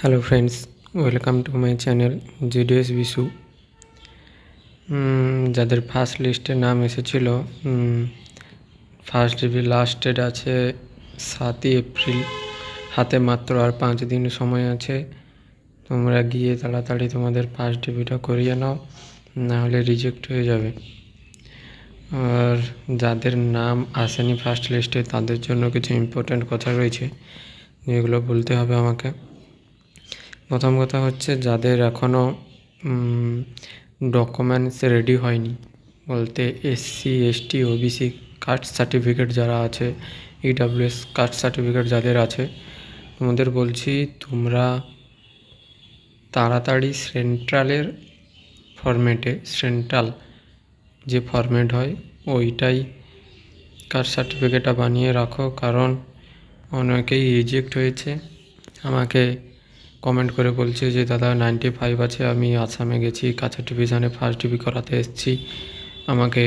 Hello friends, welcome to my channel GDS Bishu. যাদের first লিস্টে নাম এসেছিল, ফার্স্ট ডিবি লাস্ট ডেট আছে 7ই এপ্রিল। হাতে মাত্র আর 5 দিন সময় আছে। তোমরা গিয়ে তাড়াতাড়ি তোমাদের ফার্স্ট ডিবিটা করিয়ে নাও, নাহলে রিজেক্ট হয়ে যাবে। আর যাদের নাম আসেনি ফার্স্ট লিস্টে, তাদের জন্য কিছু ইম্পর্ট্যান্ট কথা রয়েছে যেগুলো বলতে হবে আমাকে। প্রথম কথা হচ্ছে, যাদের এখনও ডকুমেন্টস রেডি হয়নি, বলতে SC ST OBC caste certificate যারা আছে, ইডাব্লিউএস কাস্ট সার্টিফিকেট যাদের আছে, তোমাদের বলছি তোমরা তাড়াতাড়ি সেন্ট্রালের ফরম্যাটে, সেন্ট্রাল যে ফরম্যাট হয় ওইটাই কাস্ট সার্টিফিকেটটা বানিয়ে রাখো। কারণ অনেকেই রিজেক্ট হয়েছে, আমাকে কমেন্ট করে বলছে যে দাদা 95 আছে, আমি আসামে গেছি, কাছাড় ডিভিশনে ফার্স্ট ডিবি করাতে এসেছি, আমাকে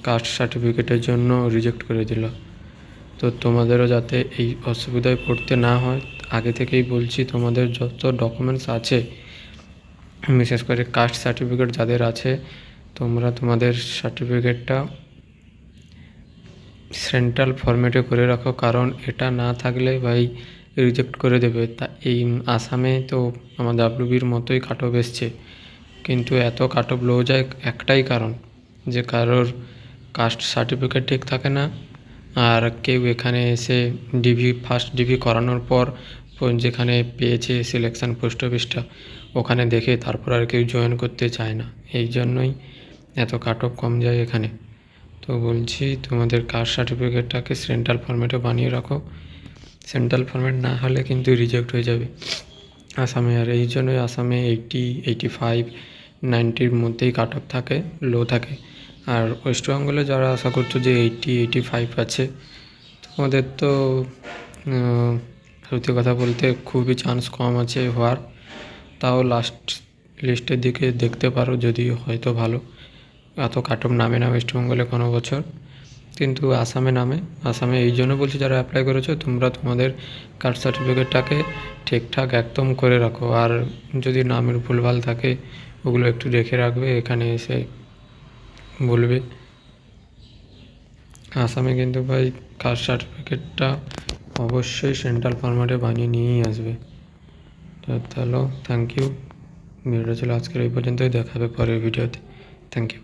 কাস্ট সার্টিফিকেটের জন্য রিজেক্ট করে দিল। তো তোমাদেরও যাতে এই অসুবিধায় পড়তে না হয়, আগে থেকেই বলছি তোমাদের যত ডকুমেন্টস আছে, বিশেষ করে কাস্ট সার্টিফিকেট যাদের আছে, তোমরা তোমাদের সার্টিফিকেটটা সেন্ট্রাল ফরম্যাটে করে রাখো। কারণ এটা না থাকলে ভাই রিজেক্ট করে দেবে। তা এই আসামে তো আমার ডাব্লিউবির মতোই কাট অফ এসছে, কিন্তু এত কাট অফ লো যায় একটাই কারণ, যে কারোর কাস্ট সার্টিফিকেট ঠিক থাকে না, আর কেউ এখানে এসে ডিভি ফার্স্ট ডিভি করানোর পর যেখানে পেয়েছে সিলেকশান পোস্ট অফিসটা, ওখানে দেখে তারপর আর কেউ জয়েন করতে চায় না। এই জন্যই এত কাট অফ কম যায় এখানে। তো বলছি তোমাদের কাস্ট সার্টিফিকেটটাকে সেন্ট্রাল ফরম্যাটে বানিয়ে রাখো। সেন্ট্রাল ফরম্যাট না হলে কিন্তু রিজেক্ট হয়ে যাবে আসামে। আর এই জন্যই আসামে 80, 85, 90-র মধ্যেই কাট অফ থাকে, লো থাকে। আর ওয়েস্ট বেঙ্গলে যারা আশা করছো যে 80, 85 আছে, তোমাদের তো সত্যি কথা বলতে খুবই চান্স কম আছে হওয়ার। তাও লাস্ট লিস্টের দিকে দেখতে পারো, যদি হয়তো ভালো। এত কাট অফ নামে না ওয়েস্ট বেঙ্গলে কোনো বছর, কিন্তু আসামে নামে। আসামে এই জন্য বলছি, যারা অ্যাপ্লাই করেছো তোমরা তোমাদের কাস্ট সার্টিফিকেটটাকে ঠিকঠাক একদম করে রাখো। আর যদি নামের ভুলভাল থাকে ওগুলো একটু দেখে রাখবে, এখানে এসে বলবে। আসামে কিন্তু ভাই কাস্ট সার্টিফিকেটটা অবশ্যই সেন্ট্রাল ফরম্যাটে বানিয়ে নিয়েই আসবে। তাহলে থ্যাংক ইউ। ভিডিওটা ছিল আজকের এই পর্যন্তই, দেখাবে পরের ভিডিওতে। Thank you.